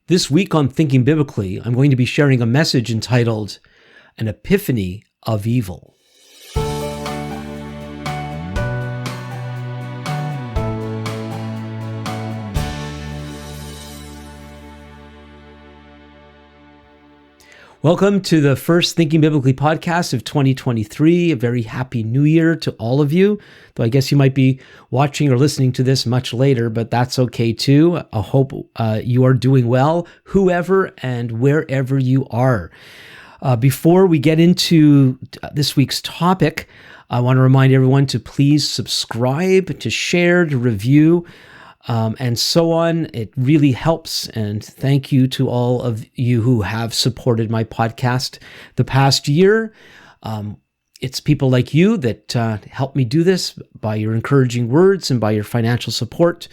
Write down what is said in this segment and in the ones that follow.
This week on Thinking Biblically, I'm going to be sharing a message entitled An Epiphany of Evil. Welcome to the first Thinking Biblically podcast of 2023. A very happy new year to all of you. Though I guess you might be watching or listening to this much later, but that's okay too. I hope you are doing well, whoever and wherever you are. Before we get into this week's topic, I want to remind everyone to please subscribe, to share, to review, and so on. It really helps. And thank you to all of you who have supported my podcast the past year. It's people like you that help me do this by your encouraging words and by your financial support.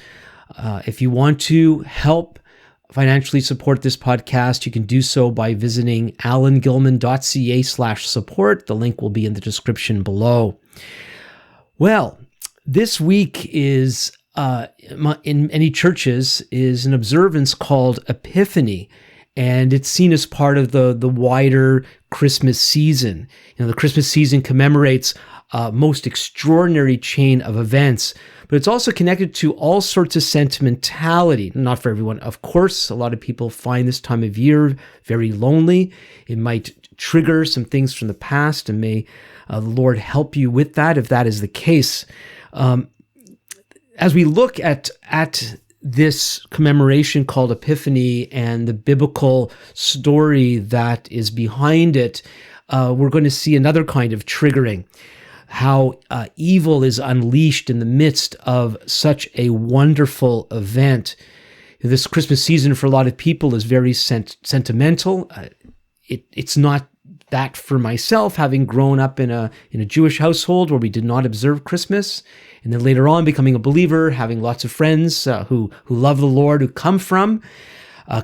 If you want to help financially support this podcast, you can do so by visiting alangilman.ca/support. The link will be in the description below. Well, this week is in many churches is an observance called Epiphany, and it's seen as part of the wider Christmas season. You know, the Christmas season commemorates a most extraordinary chain of events, but it's also connected to all sorts of sentimentality. Not for everyone, of course. A lot of people find this time of year very lonely. It might trigger some things from the past, and may the Lord help you with that if that is the case. As we look at this commemoration called Epiphany and the biblical story that is behind it, we're going to see another kind of triggering, how evil is unleashed in the midst of such a wonderful event. This Christmas season for a lot of people is very sentimental. It's not that for myself, having grown up in a Jewish household where we did not observe Christmas, and then later on becoming a believer, having lots of friends who love the Lord, who come from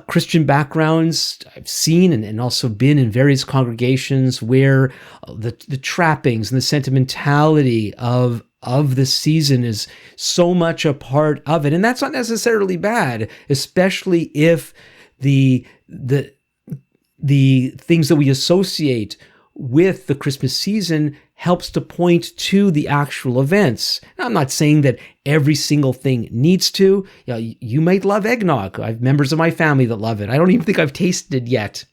Christian backgrounds. I've seen and also been in various congregations where the trappings and the sentimentality of this season is so much a part of it, and that's not necessarily bad, especially if the things that we associate with the Christmas season helps to point to the actual events. Now, I'm not saying that every single thing needs to. You know, you might love eggnog. I have members of my family that love it. I don't even think I've tasted it yet.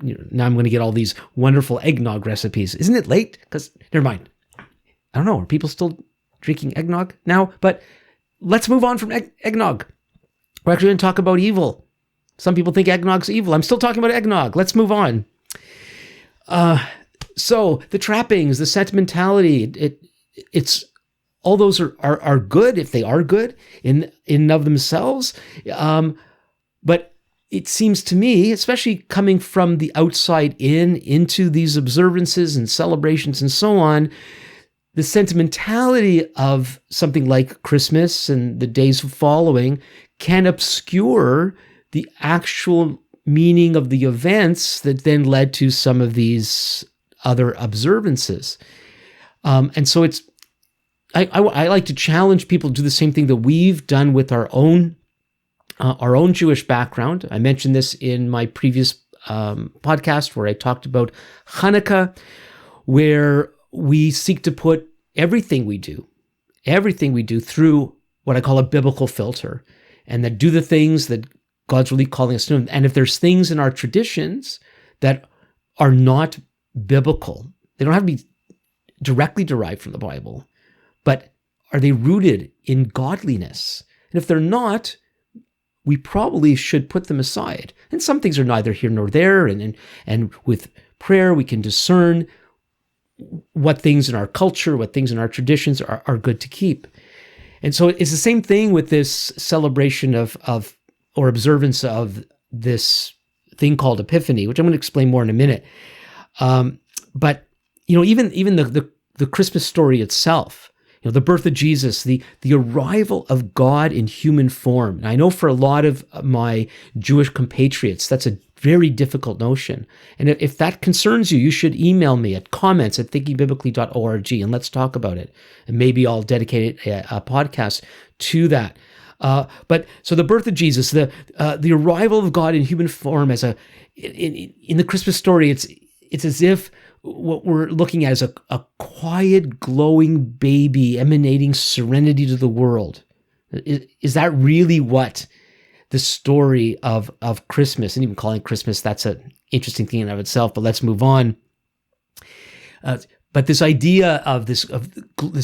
Now I'm going to get all these wonderful eggnog recipes. Isn't it late? Because, never mind. I don't know. Are people still drinking eggnog now? But let's move on from eggnog. We're actually going to talk about evil. Some people think eggnog's evil. I'm still talking about eggnog. Let's move on. So the trappings, the sentimentality, it's all those are good if they are good in and of themselves. But it seems to me, especially coming from the outside into these observances and celebrations and so on, the sentimentality of something like Christmas and the days following can obscure the actual meaning of the events that then led to some of these other observances. And so I like to challenge people to do the same thing that we've done with our own Jewish background. I mentioned this in my previous podcast where I talked about Hanukkah, where we seek to put everything we do through what I call a biblical filter, and that do the things that God's really calling us to do. And if there's things in our traditions that are not biblical, they don't have to be directly derived from the Bible, but are they rooted in godliness? And if they're not, we probably should put them aside. And some things are neither here nor there. And with prayer, we can discern what things in our culture, what things in our traditions are good to keep. And so it's the same thing with this celebration of or observance of this thing called Epiphany, which I'm going to explain more in a minute. But even the Christmas story itself, the birth of Jesus, the arrival of God in human form. And I know for a lot of my Jewish compatriots, that's a very difficult notion. And if that concerns you, you should email me at comments@thinkingbiblically.org and let's talk about it. And maybe I'll dedicate a podcast to that. But so the birth of Jesus, the arrival of God in human form in the Christmas story, it's as if what we're looking at is a quiet, glowing baby emanating serenity to the world. Is that really what the story of Christmas, and even calling it Christmas, that's an interesting thing in and of itself, but let's move on. But this idea of this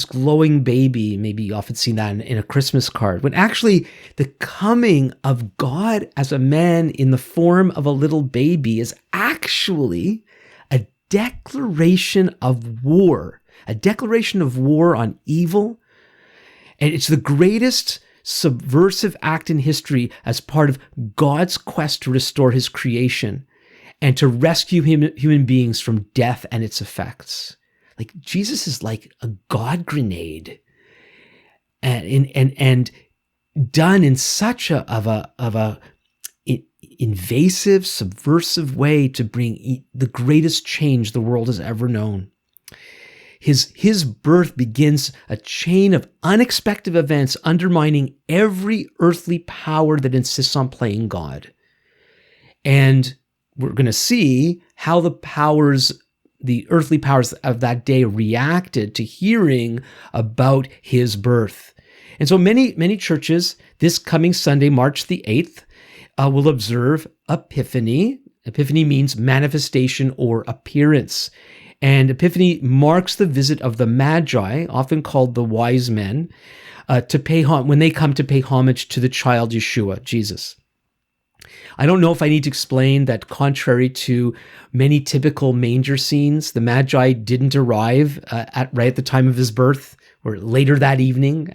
glowing baby, maybe you often see that in a Christmas card, when actually the coming of God as a man in the form of a little baby is actually a declaration of war on evil. And it's the greatest subversive act in history as part of God's quest to restore his creation and to rescue human beings from death and its effects. Like, Jesus is like a God grenade, and done in such a invasive, subversive way to bring the greatest change the world has ever known. His birth begins a chain of unexpected events undermining every earthly power that insists on playing God. And we're going to see how the earthly powers of that day reacted to hearing about his birth. And so many churches this coming Sunday, March the 8th, will observe Epiphany. Epiphany means manifestation or appearance. And Epiphany marks the visit of the Magi, often called the wise men, when they come to pay homage to the child Yeshua, Jesus. I don't know if I need to explain that contrary to many typical manger scenes, the Magi didn't arrive right at the time of his birth or later that evening.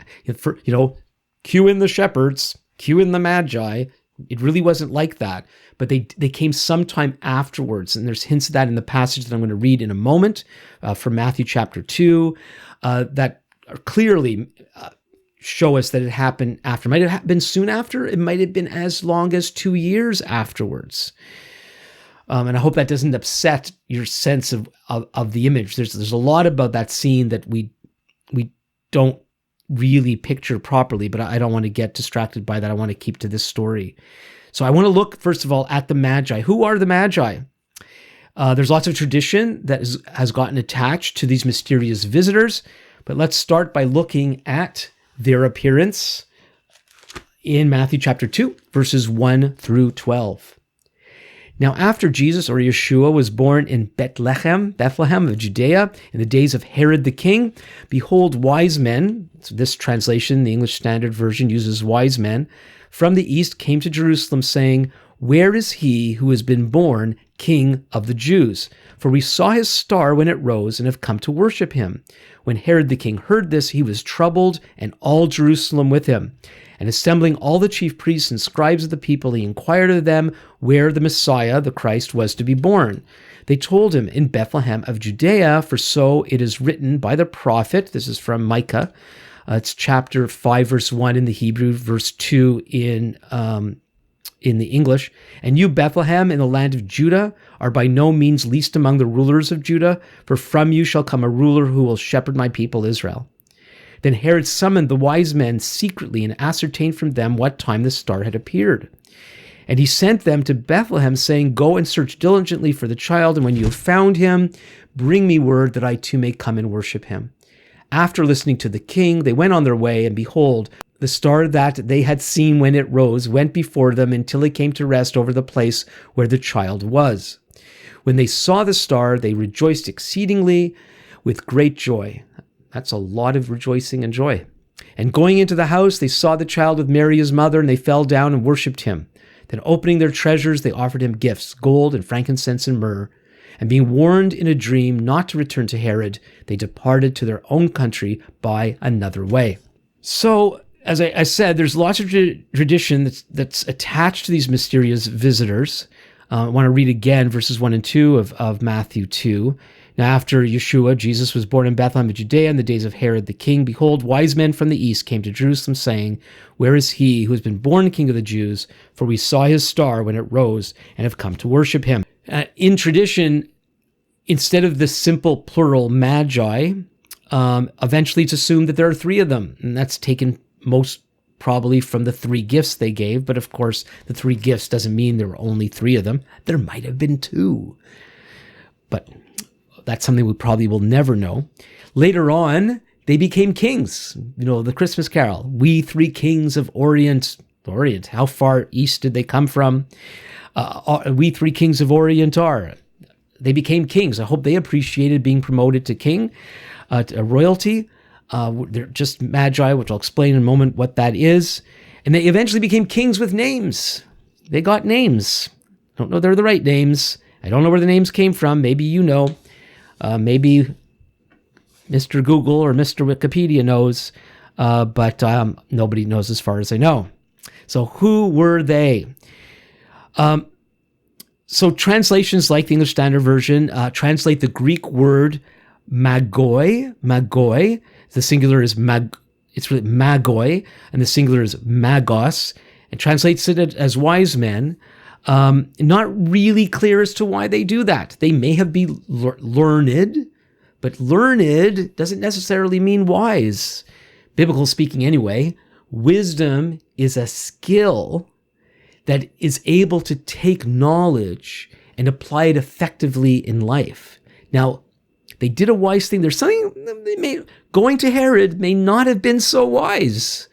Cue in the shepherds, cue in the Magi. It really wasn't like that, but they came sometime afterwards, and there's hints of that in the passage that I'm going to read in a moment from Matthew chapter 2 that are clearly show us that it happened after. Might have been soon after. It might have been as long as 2 years afterwards. And I hope that doesn't upset your sense of the image. There's a lot about that scene that we don't really picture properly, but I don't want to get distracted by that. I want to keep to this story. So I want to look, first of all, at the Magi. Who are the Magi? There's lots of tradition that has gotten attached to these mysterious visitors, but let's start by looking at their appearance in Matthew chapter 2, verses 1 through 12. Now, after Jesus, or Yeshua, was born in Bethlehem of Judea, in the days of Herod the king, behold, wise men, so this translation, the English Standard Version, uses wise men, from the east came to Jerusalem, saying, "Where is he who has been born King of the Jews? For we saw his star when it rose and have come to worship him." When Herod the king heard this, he was troubled, and all Jerusalem with him. And assembling all the chief priests and scribes of the people, he inquired of them where the Messiah, the Christ, was to be born. They told him, "In Bethlehem of Judea, for so it is written by the prophet." This is from Micah. It's chapter 5, verse 1 in the Hebrew, verse 2 in the English. "And you, Bethlehem, in the land of Judah, are by no means least among the rulers of Judah, for from you shall come a ruler who will shepherd my people Israel." Then Herod summoned the wise men secretly and ascertained from them what time the star had appeared. And he sent them to Bethlehem, saying, "Go and search diligently for the child, and when you have found him, bring me word that I too may come and worship him." After listening to the king, they went on their way, and behold, the star that they had seen when it rose went before them until it came to rest over the place where the child was. When they saw the star, they rejoiced exceedingly with great joy. That's a lot of rejoicing and joy. And going into the house, they saw the child with Mary his mother, and they fell down and worshipped him. Then opening their treasures, they offered him gifts, gold and frankincense and myrrh. And being warned in a dream not to return to Herod, they departed to their own country by another way. So, as I said, there's lots of tradition that's attached to these mysterious visitors. I want to read again verses 1 and 2 of Matthew 2. Now after Yeshua, Jesus was born in Bethlehem of Judea in the days of Herod the king. Behold, wise men from the east came to Jerusalem, saying, "Where is he who has been born King of the Jews? For we saw his star when it rose and have come to worship him." In tradition, instead of the simple plural Magi, eventually it's assumed that there are three of them, and that's taken most probably from the 3 gifts they gave. But of course, the 3 gifts doesn't mean there were only 3 of them. There might have been 2. But that's something we probably will never know. Later on, they became kings. You know, the Christmas carol, we 3 kings of Orient. Orient, how far east did they come from? We 3 kings of Orient are. They became kings. I hope they appreciated being promoted to king, to royalty. They're just magi, which I'll explain in a moment what that is. And they eventually became kings with names. They got names. I don't know they're the right names. I don't know where the names came from. Maybe you know. Maybe Mr. Google or Mr. Wikipedia knows. But nobody knows as far as I know. So who were they? So translations like the English Standard Version translate the Greek word magoi. Magoi. The singular is it's really magoi, and the singular is magos, and translates it as wise men. Not really clear as to why they do that. They may have been learned, but learned doesn't necessarily mean wise. Biblical speaking anyway, wisdom is a skill that is able to take knowledge and apply it effectively in life. Now, they did a wise thing. There's something going to Herod may not have been so wise.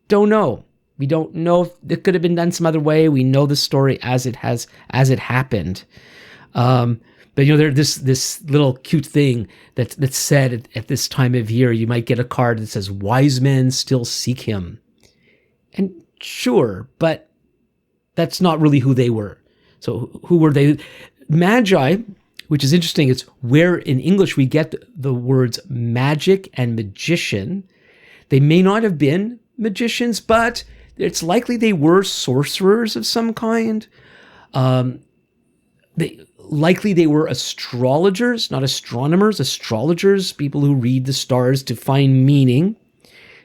Don't know. We don't know if it could have been done some other way. We know the story as it happened. But you know, there's this little cute thing that's said at this time of year. You might get a card that says, "Wise men still seek him." And sure, but that's not really who they were. So who were they? Magi, which is interesting, it's where in English we get the words magic and magician. They may not have been magicians, but it's likely they were sorcerers of some kind. Likely they were astrologers, not astronomers, astrologers, people who read the stars to find meaning.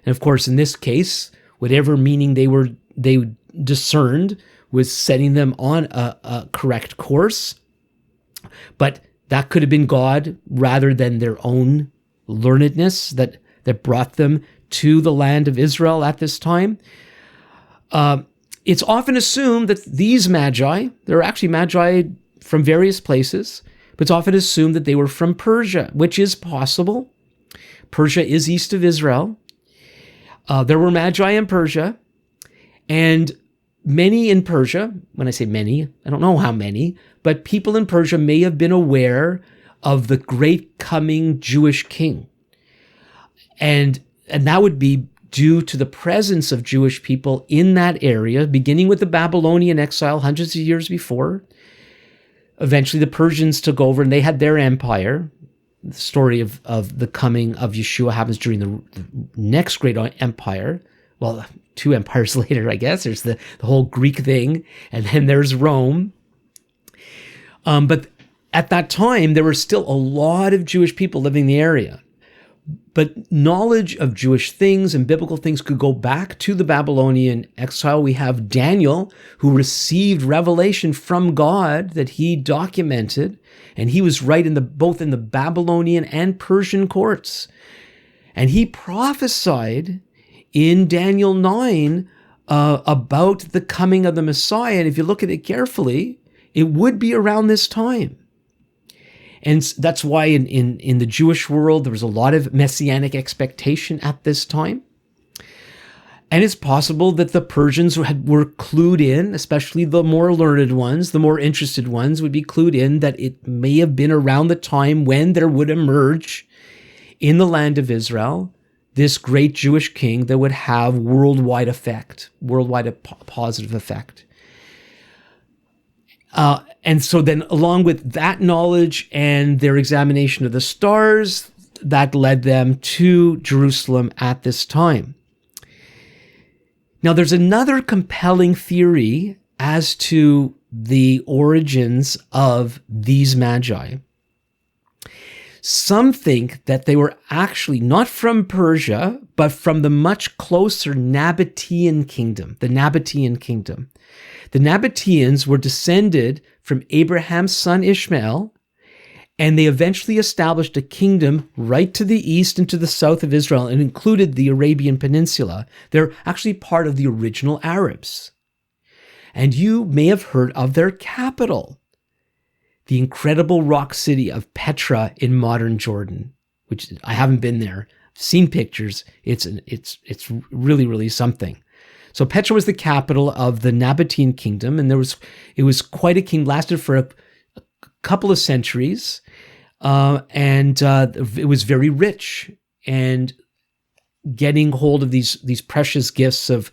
And of course, in this case, whatever meaning they discerned was setting them on a correct course. But that could have been God rather than their own learnedness that brought them to the land of Israel at this time. It's often assumed that these magi, there are actually magi from various places, but it's often assumed that they were from Persia, which is possible. Persia is east of Israel. There were magi in Persia, and many in Persia, when I say many, I don't know how many, but people in Persia may have been aware of the great coming Jewish king. And that would be due to the presence of Jewish people in that area, beginning with the Babylonian exile hundreds of years before. Eventually the Persians took over and they had their empire. The story of the coming of Yeshua happens during the next great empire. Well, 2 empires later, I guess. There's the whole Greek thing, and then there's Rome. But at that time, there were still a lot of Jewish people living in the area. But knowledge of Jewish things and biblical things could go back to the Babylonian exile. We have Daniel, who received revelation from God that he documented, and he was right both in the Babylonian and Persian courts. And he prophesied in Daniel 9 about the coming of the Messiah. And if you look at it carefully, it would be around this time. And that's why in the Jewish world, there was a lot of messianic expectation at this time. And it's possible that the Persians were clued in, especially the more learned ones, the more interested ones would be clued in that it may have been around the time when there would emerge in the land of Israel this great Jewish king that would have worldwide positive effect. And so then along with that knowledge and their examination of the stars, that led them to Jerusalem at this time. Now there's another compelling theory as to the origins of these magi. Some think that they were actually not from Persia, but from the much closer Nabatean kingdom, the Nabatean kingdom. The Nabateans were descended from Abraham's son Ishmael, And they eventually established a kingdom right to the east and to the south of Israel and included the Arabian Peninsula. They're actually part of the original Arabs. And you may have heard of their capital, the incredible rock city of Petra in modern Jordan, which I haven't been there. I've seen pictures. It's really, really something. So Petra was the capital of the Nabatean kingdom, and it was quite a kingdom, lasted for a couple of centuries, and it was very rich. And getting hold of these precious gifts of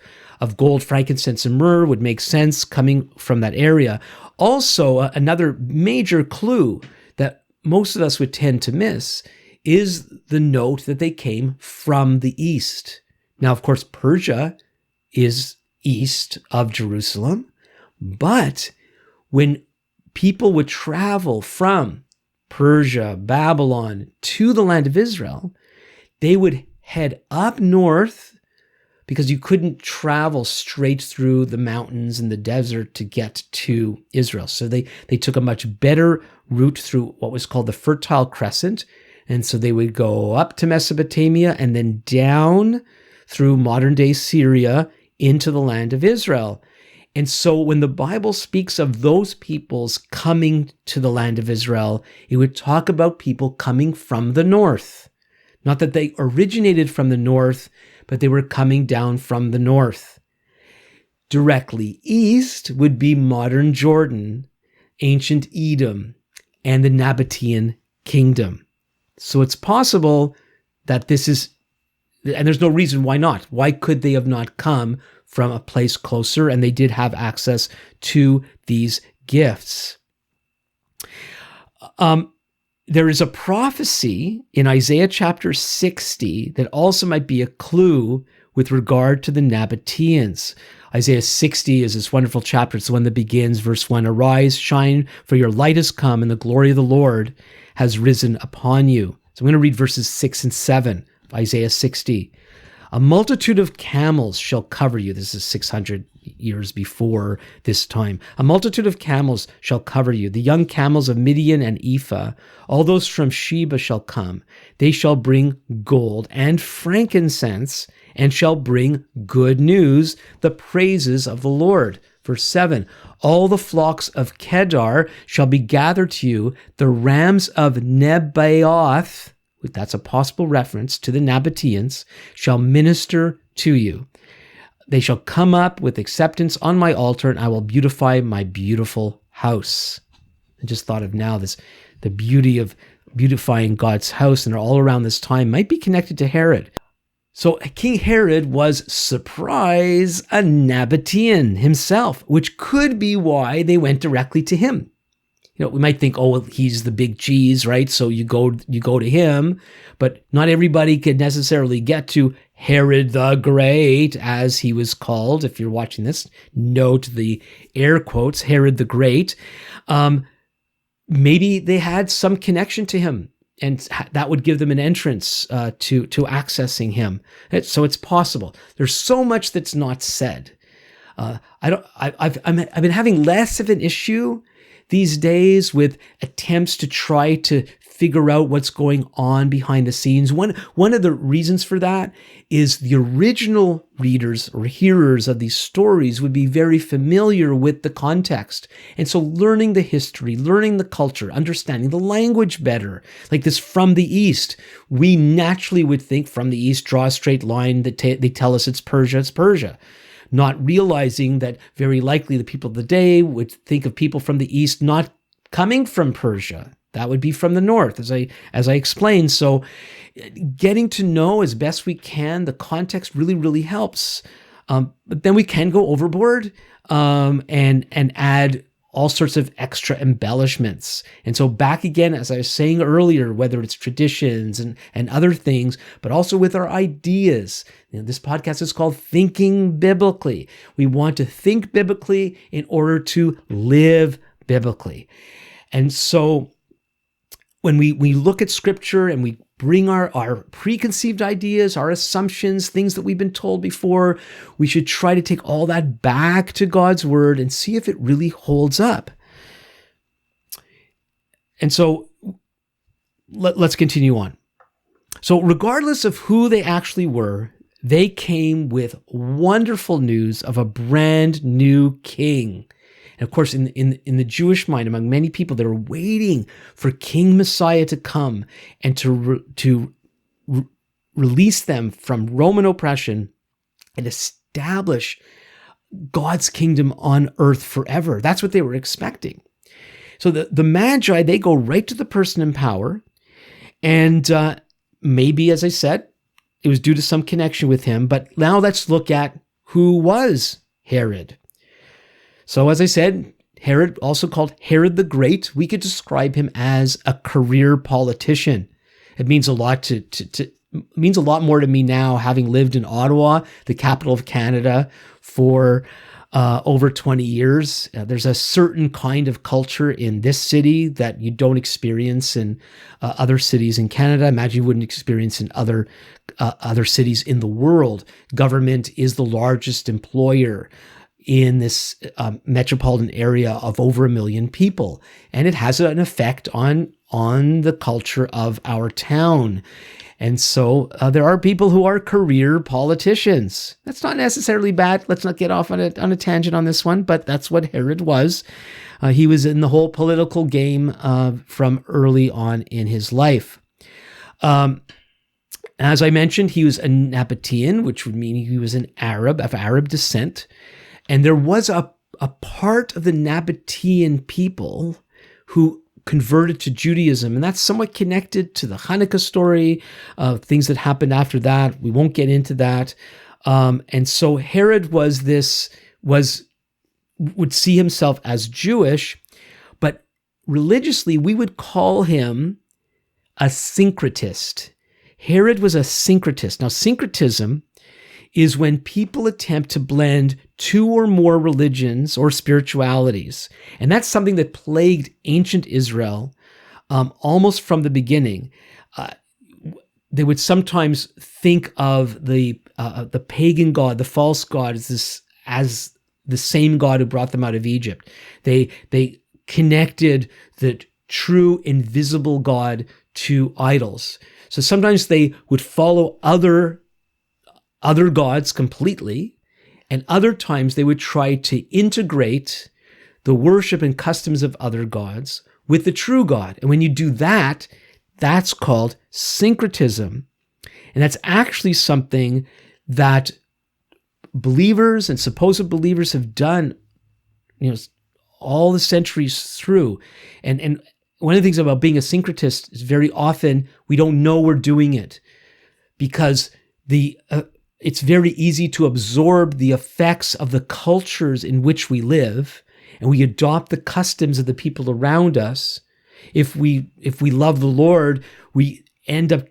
gold, frankincense, and myrrh would make sense coming from that area. Also, another major clue that most of us would tend to miss is the note that they came from the east. Now, of course, Persia is east of Jerusalem, but when people would travel from Persia, Babylon to the land of Israel, they would head up north because you couldn't travel straight through the mountains and the desert to get to Israel. So they took a much better route through what was called the Fertile Crescent. And so they would go up to Mesopotamia and then down through modern-day Syria into the land of Israel. And so when the Bible speaks of those peoples coming to the land of Israel, it would talk about people coming from the north. Not that they originated from the north, but they were coming down from the north. Directly east would be modern Jordan, ancient Edom, and the Nabatean kingdom. So it's possible that this is, and there's no reason why not. Why could they have not come from a place closer? And they did have access to these gifts. There is a prophecy in Isaiah chapter 60 that also might be a clue with regard to the Nabateans. Isaiah 60 is this wonderful chapter. It's the one that begins, verse 1, "Arise, shine, for your light has come, and the glory of the Lord has risen upon you." So I'm going to read verses 6 and 7 of Isaiah 60. "A multitude of camels shall cover you." This is 600 years before this time. "A multitude of camels shall cover you. The young camels of Midian and Ephah, all those from Sheba shall come. They shall bring gold and frankincense and shall bring good news, the praises of the Lord." Verse 7, "All the flocks of Kedar shall be gathered to you. The rams of Nebaioth," that's a possible reference to the Nabateans, "shall minister to you. They shall come up with acceptance on my altar, and I will beautify my beautiful house." I just thought of now the beauty of beautifying God's house, and all around this time might be connected to Herod. So King Herod was, surprise, a Nabatean himself, which could be why they went directly to him. You know, we might think, oh, well, he's the big cheese, right? So you go to him, but not everybody could necessarily get to Herod the Great, as he was called. If you're watching this, note the air quotes, Herod the Great. Maybe they had some connection to him, and that would give them an entrance to accessing him. So it's possible. There's so much that's not said. I've been having less of an issue these days with attempts to try to figure out what's going on behind the scenes. One of the reasons for that is the original readers or hearers of these stories would be very familiar with the context. And so learning the history, learning the culture, understanding the language better, like this "from the east," we naturally would think from the east, draw a straight line, that they tell us it's Persia. Not realizing that very likely the people of the day would think of people from the east not coming from Persia. That would be from the north, as I explained. So getting to know as best we can the context really, really helps. But then we can go overboard and add all sorts of extra embellishments. And so back again, as I was saying earlier, whether it's traditions and other things, but also with our ideas. You know, this podcast is called Thinking Biblically. We want to think biblically in order to live biblically. And so when we look at scripture and we bring our preconceived ideas, our assumptions, things that we've been told before, we should try to take all that back to God's word and see if it really holds up. And so let's continue on. So regardless of who they actually were, they came with wonderful news of a brand new king. And of course, in the Jewish mind, among many people, they were waiting for King Messiah to come and to release them from Roman oppression and establish God's kingdom on earth forever. That's what they were expecting. So the Magi, they go right to the person in power. And maybe, as I said, it was due to some connection with him. But now let's look at who was Herod. So as I said, Herod, also called Herod the Great, we could describe him as a career politician. It means a lot means a lot more to me now, having lived in Ottawa, the capital of Canada, for over 20 years. There's a certain kind of culture in this city that you don't experience in other cities in Canada. Imagine you wouldn't experience in other cities in the world. Government is the largest employer in this metropolitan area of over 1 million people, and it has an effect on the culture of our town. And so there are people who are career politicians. That's not necessarily bad. Let's not get off on a tangent on this one, but that's what Herod was. He was in the whole political game from early on in his life. As I mentioned, he was a Nabatean, which would mean he was an Arab, of Arab descent. And there was a part of the Nabatean people who converted to Judaism, and that's somewhat connected to the Hanukkah story, things that happened after that. We won't get into that. And so Herod would see himself as Jewish, but religiously we would call him a syncretist. Herod was a syncretist. Now, syncretism is when people attempt to blend two or more religions or spiritualities. And that's something that plagued ancient Israel almost from the beginning. They would sometimes think of the pagan god, the false god, as the same God who brought them out of Egypt. They connected the true invisible God to idols. So sometimes they would follow other gods completely, and other times they would try to integrate the worship and customs of other gods with the true God. And when you do that, that's called syncretism. And that's actually something that believers and supposed believers have done, all the centuries through. And one of the things about being a syncretist is very often we don't know we're doing it, because it's very easy to absorb the effects of the cultures in which we live, and we adopt the customs of the people around us. If we love the Lord, we end up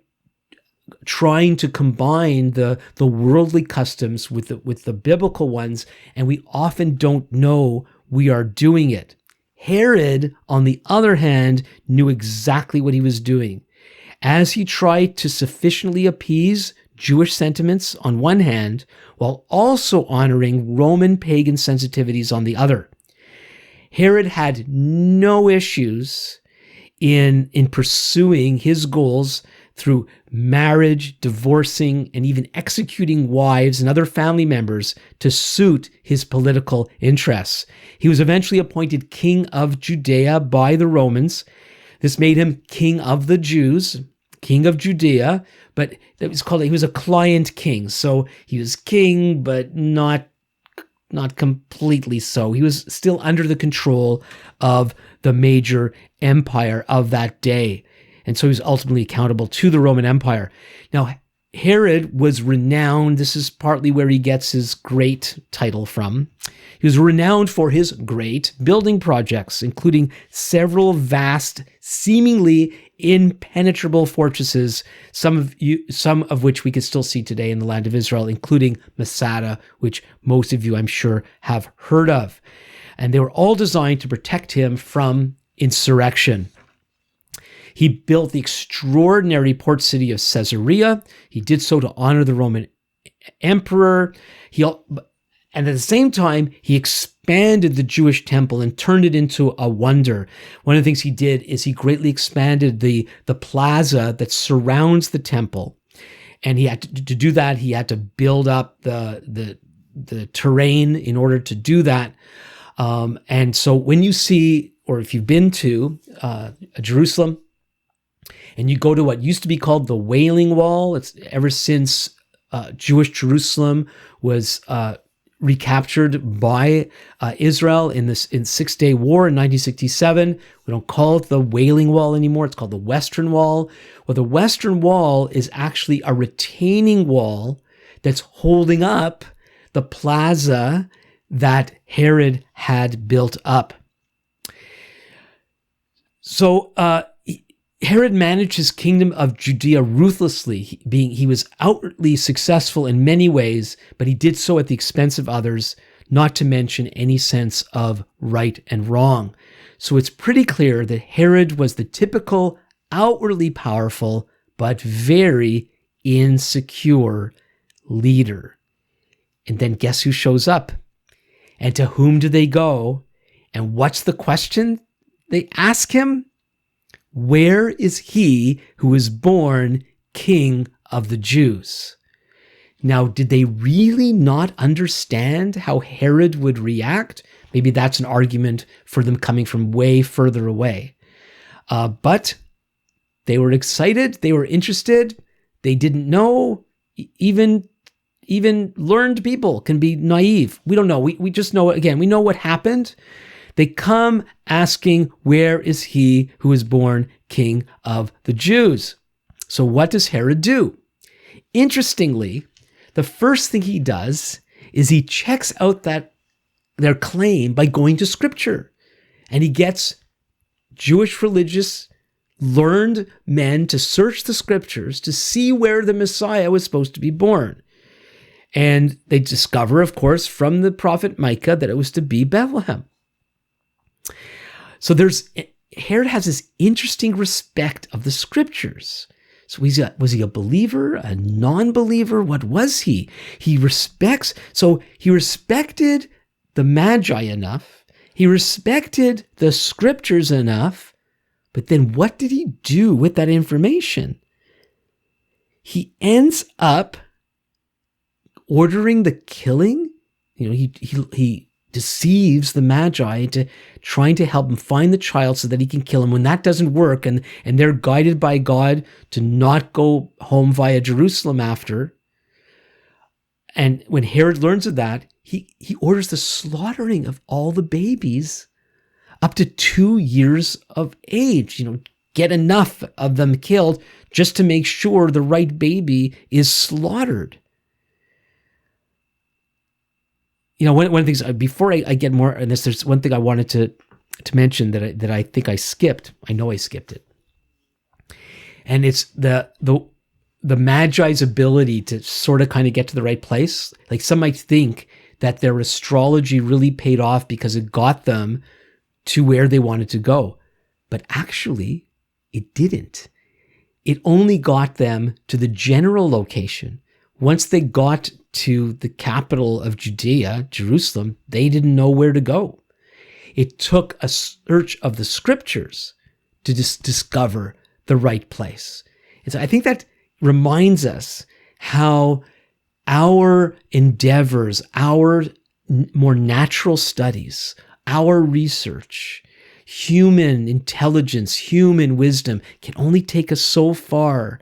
trying to combine the worldly customs with the biblical ones, and we often don't know we are doing it. Herod, on the other hand, knew exactly what he was doing. As he tried to sufficiently appease Jewish sentiments on one hand, while also honoring Roman pagan sensitivities on the other. Herod had no issues in pursuing his goals through marriage, divorcing, and even executing wives and other family members to suit his political interests. He was eventually appointed king of Judea by the Romans. This made him king of the Jews, king of Judea, but he was a client king. So he was king, but not completely so. He was still under the control of the major empire of that day. And so he was ultimately accountable to the Roman Empire. Now, Herod was renowned. This is partly where he gets his great title from. He was renowned for his great building projects, including several vast, seemingly impenetrable fortresses, some of which we can still see today in the land of Israel, including Masada, which most of you, I'm sure, have heard of. And they were all designed to protect him from insurrection. He built the extraordinary port city of Caesarea. He did so to honor the Roman emperor. And at the same time, he expanded expanded the Jewish temple and turned it into a wonder. One of the things he did is he greatly expanded the plaza that surrounds the temple. And he had to do that. He had to build up the terrain in order to do that. And so when you see, or if you've been to Jerusalem, and you go to what used to be called the Wailing Wall, it's ever since Jewish Jerusalem was recaptured by Israel in Six-Day War in 1967. We don't call it the Wailing Wall anymore. It's called the Western Wall. Well, the Western Wall is actually a retaining wall that's holding up the plaza that Herod had built up. So Herod managed his kingdom of Judea ruthlessly, he was outwardly successful in many ways, but he did so at the expense of others, not to mention any sense of right and wrong. So it's pretty clear that Herod was the typical outwardly powerful but very insecure leader. And then guess who shows up? And to whom do they go? And what's the question they ask him? Where is he who was born King of the Jews? Now, did they really not understand how Herod would react? Maybe that's an argument for them coming from way further away. But they were excited. They were interested. They didn't know. Even learned people can be naive. We don't know. We just know, again, we know what happened. They come asking, where is he who is born King of the Jews? So what does Herod do? Interestingly, the first thing he does is he checks out their claim by going to Scripture. And he gets Jewish religious, learned men to search the Scriptures to see where the Messiah was supposed to be born. And they discover, of course, from the prophet Micah that it was to be Bethlehem. So Herod has this interesting respect of the Scriptures. So was he a believer, a non-believer? What was he? He respected the Magi enough. He respected the Scriptures enough. But then what did he do with that information? He ends up ordering the killing. He deceives the Magi into trying to help him find the child so that he can kill him. When that doesn't work, and they're guided by God to not go home via Jerusalem after, and when Herod learns of that, he orders the slaughtering of all the babies up to 2 years of age. Get enough of them killed just to make sure the right baby is slaughtered. One of the things, before I get more on this, there's one thing I wanted to mention that I think I skipped. I know I skipped it. And it's the Magi's ability to sort of kind of get to the right place. Like, some might think that their astrology really paid off because it got them to where they wanted to go. But actually, it didn't. It only got them to the general location. Once they got to the capital of Judea, Jerusalem, they didn't know where to go. It took a search of the Scriptures to discover the right place. And so I think that reminds us how our endeavors, our more natural studies, our research, human intelligence, human wisdom can only take us so far.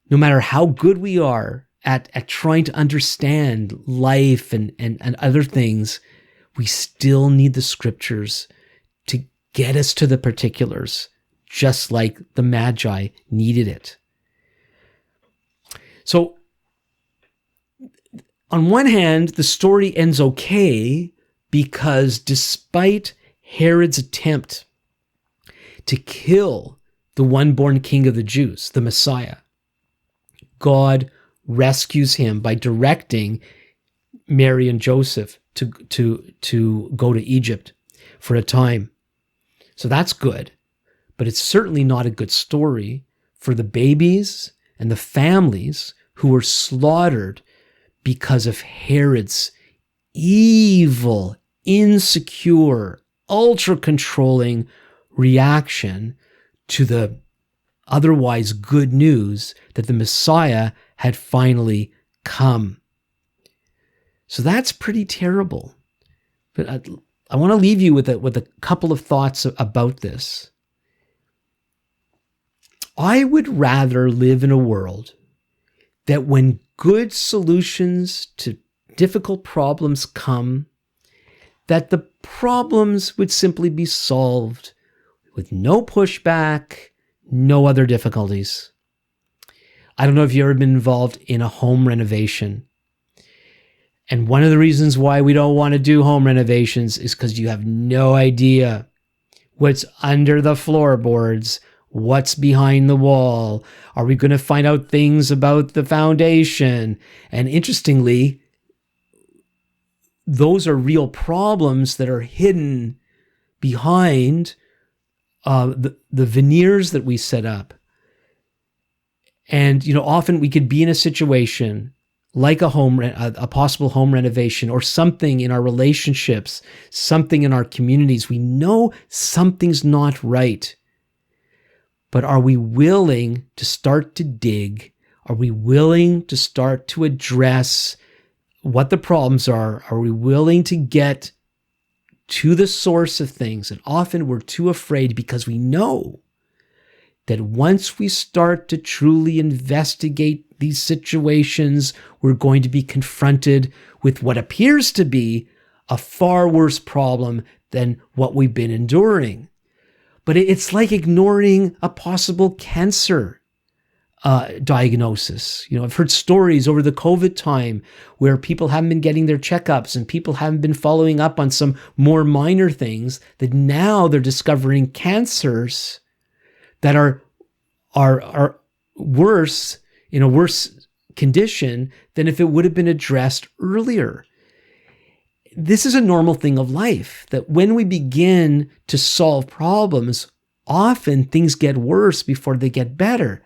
No matter how good we are at trying to understand life and other things, we still need the Scriptures to get us to the particulars, just like the Magi needed it. So, on one hand, the story ends okay because despite Herod's attempt to kill the one born King of the Jews, the Messiah, God rescues him by directing Mary and Joseph to go to Egypt for a time. So that's good, but it's certainly not a good story for the babies and the families who were slaughtered because of Herod's evil insecure, ultra-controlling reaction to the otherwise good news that the Messiah had finally come. So that's pretty terrible. But I want to leave you with a couple of thoughts about this. I would rather live in a world that when good solutions to difficult problems come, that the problems would simply be solved with no pushback, no other difficulties. I don't know if you've ever been involved in a home renovation. And one of the reasons why we don't want to do home renovations is because you have no idea what's under the floorboards, what's behind the wall. Are we going to find out things about the foundation? And interestingly, those are real problems that are hidden behind the veneers that we set up. And, often we could be in a situation like a possible home renovation or something in our relationships, something in our communities. We know something's not right. But are we willing to start to dig? Are we willing to start to address what the problems are? Are we willing to get to the source of things? And often we're too afraid because we know that once we start to truly investigate these situations, we're going to be confronted with what appears to be a far worse problem than what we've been enduring. But it's like ignoring a possible cancer diagnosis. I've heard stories over the COVID time where people haven't been getting their checkups and people haven't been following up on some more minor things, that now they're discovering cancers that are worse, in a worse condition than if it would have been addressed earlier. This is a normal thing of life, that when we begin to solve problems, often things get worse before they get better.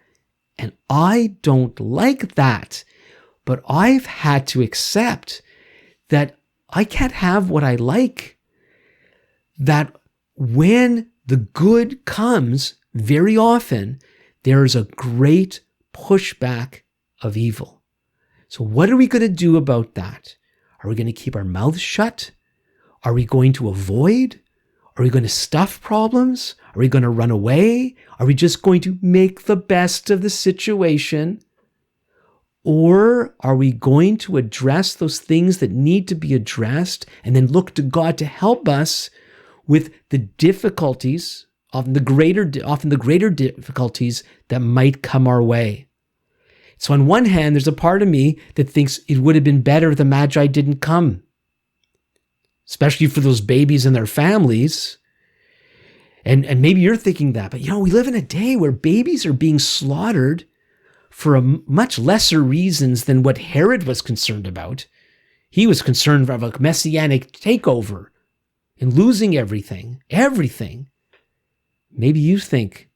And I don't like that, but I've had to accept that I can't have what I like. That when the good comes, very often, there's a great pushback of evil. So what are we going to do about that? Are we going to keep our mouths shut? Are we going to avoid? Are we going to stuff problems? Are we going to run away? Are we just going to make the best of the situation? Or are we going to address those things that need to be addressed and then look to God to help us with the difficulties, often the greater difficulties that might come our way? So on one hand, there's a part of me that thinks it would have been better if the Magi didn't come, especially for those babies and their families. And maybe you're thinking that, but we live in a day where babies are being slaughtered for much lesser reasons than what Herod was concerned about. He was concerned about a messianic takeover and losing everything. Maybe you think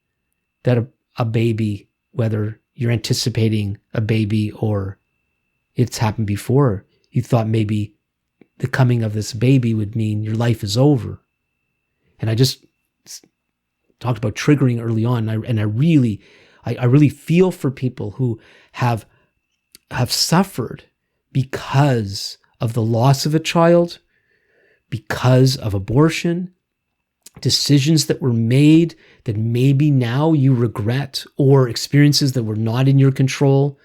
that a baby, whether you're anticipating a baby or it's happened before, you thought maybe the coming of this baby would mean your life is over. And I just talked about triggering early on, and I really feel for people who have suffered because of the loss of a child, because of abortion, decisions that were made that maybe now you regret, or experiences that were not in your control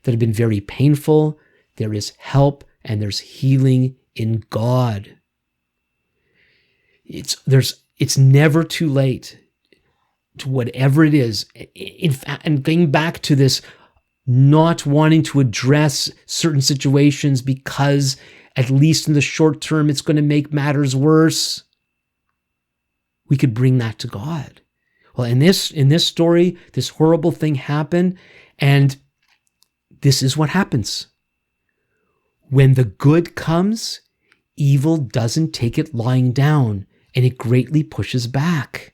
that have been very painful. There is help and there's healing in God. It's never too late to whatever it is. In fact, and going back to this not wanting to address certain situations because at least in the short term it's going to make matters worse, we could bring that to God. Well, in this story, this horrible thing happened, and this is what happens. When the good comes, evil doesn't take it lying down, and it greatly pushes back.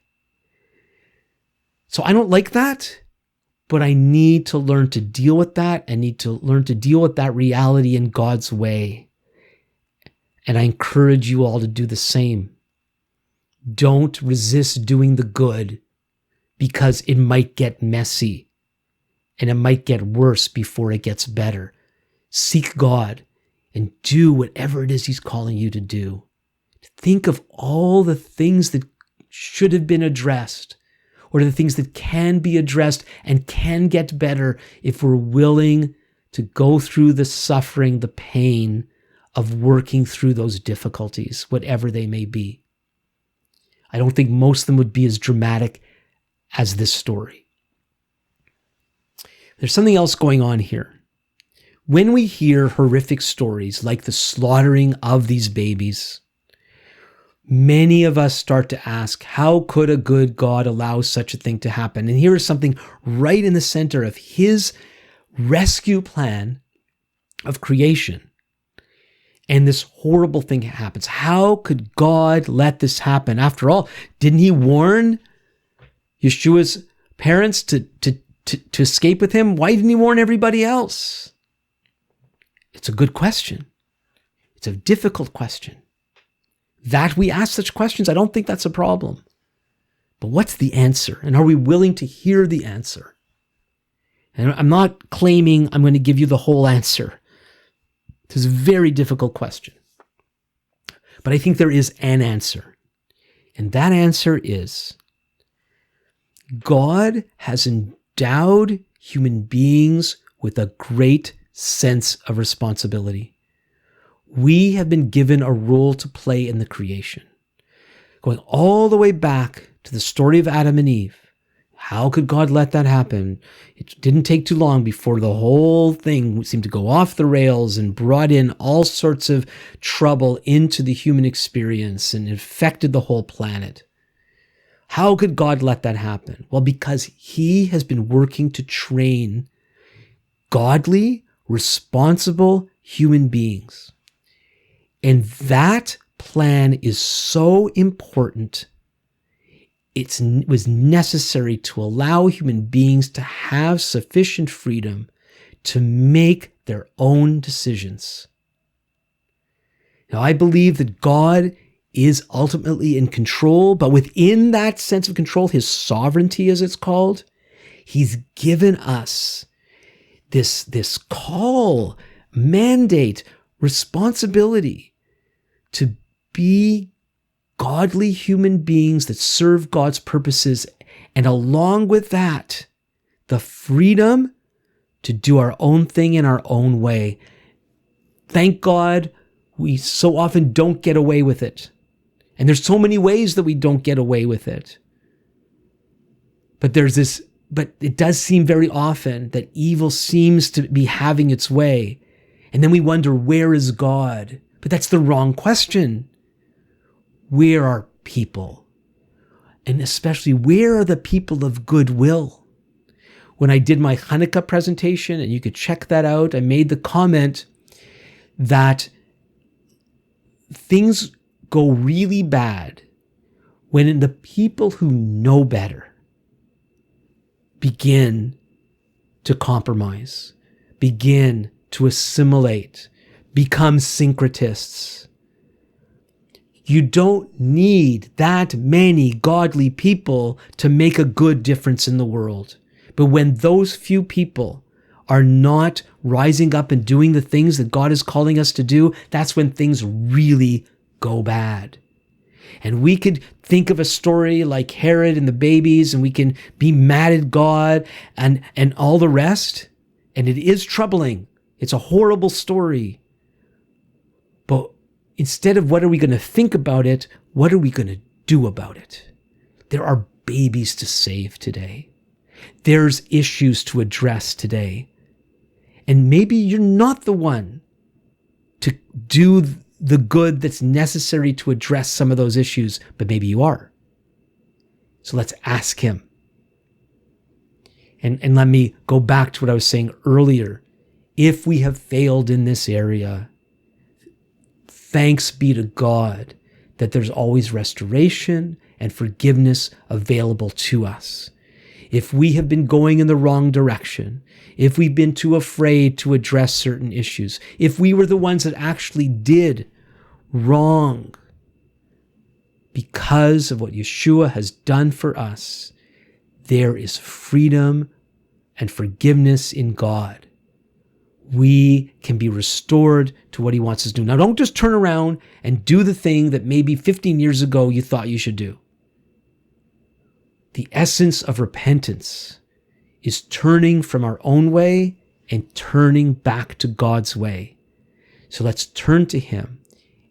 So I don't like that, but I need to learn to deal with that. I need to learn to deal with that reality in God's way. And I encourage you all to do the same. Don't resist doing the good because it might get messy and it might get worse before it gets better. Seek God and do whatever it is He's calling you to do. Think of all the things that should have been addressed, or the things that can be addressed and can get better if we're willing to go through the suffering, the pain of working through those difficulties, whatever they may be. I don't think most of them would be as dramatic as this story. There's something else going on here. When we hear horrific stories like the slaughtering of these babies, many of us start to ask, how could a good God allow such a thing to happen? And here is something right in the center of His rescue plan of creation. And this horrible thing happens. How could God let this happen? After all, didn't He warn Yeshua's parents to escape with Him? Why didn't He warn everybody else? It's a good question. It's a difficult question. That we ask such questions, I don't think that's a problem. But what's the answer? And are we willing to hear the answer? And I'm not claiming I'm going to give you the whole answer. This is a very difficult question. But I think there is an answer. And that answer is, God has endowed human beings with a great sense of responsibility. We have been given a role to play in the creation. Going all the way back to the story of Adam and Eve. How could God let that happen? It didn't take too long before the whole thing seemed to go off the rails and brought in all sorts of trouble into the human experience and affected the whole planet. How could God let that happen? Well, because He has been working to train godly, responsible human beings. And that plan is so important. It was necessary to allow human beings to have sufficient freedom to make their own decisions. Now, I believe that God is ultimately in control, but within that sense of control, His sovereignty, as it's called, He's given us this call, mandate, responsibility to be godly human beings that serve God's purposes, and along with that, the freedom to do our own thing in our own way. Thank God we so often don't get away with it. And there's so many ways that we don't get away with it. But it does seem very often that evil seems to be having its way. And then we wonder, where is God? But that's the wrong question. Where are people? And especially, where are the people of goodwill? When I did my Hanukkah presentation, and you could check that out, I made the comment that things go really bad when the people who know better begin to compromise, begin to assimilate, become syncretists. You don't need that many godly people to make a good difference in the world. But when those few people are not rising up and doing the things that God is calling us to do, that's when things really go bad. And we could think of a story like Herod and the babies, and we can be mad at God and all the rest. And it is troubling. It's a horrible story. But instead of what are we going to think about it, what are we going to do about it? There are babies to save today. There's issues to address today. And maybe you're not the one to do the good that's necessary to address some of those issues, but maybe you are. So let's ask Him. And let me go back to what I was saying earlier. If we have failed in this area, thanks be to God that there's always restoration and forgiveness available to us. If we have been going in the wrong direction, if we've been too afraid to address certain issues, if we were the ones that actually did wrong, because of what Yeshua has done for us, there is freedom and forgiveness in God. We can be restored to what he wants us to do. Now, don't just turn around and do the thing that maybe 15 years ago you thought you should do. The essence of repentance is turning from our own way and turning back to God's way. So let's turn to him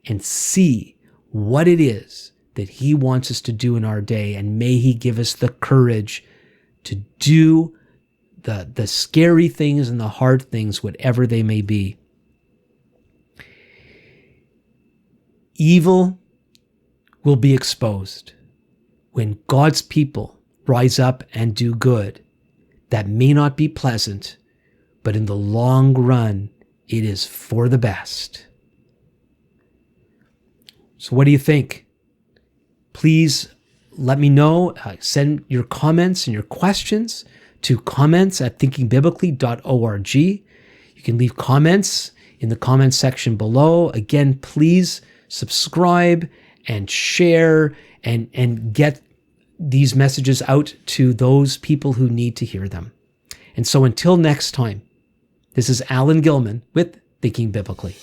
and see what it is that he wants us to do in our day. And may he give us the courage to do the scary things and the hard things, whatever they may be. Evil will be exposed when God's people rise up and do good. That may not be pleasant, but in the long run, it is for the best. So what do you think? Please let me know. Send your comments and your questions to comments@thinkingbiblically.org. You can leave comments in the comments section below. Again, please subscribe and share and get these messages out to those people who need to hear them. And so until next time, this is Alan Gilman with Thinking Biblically.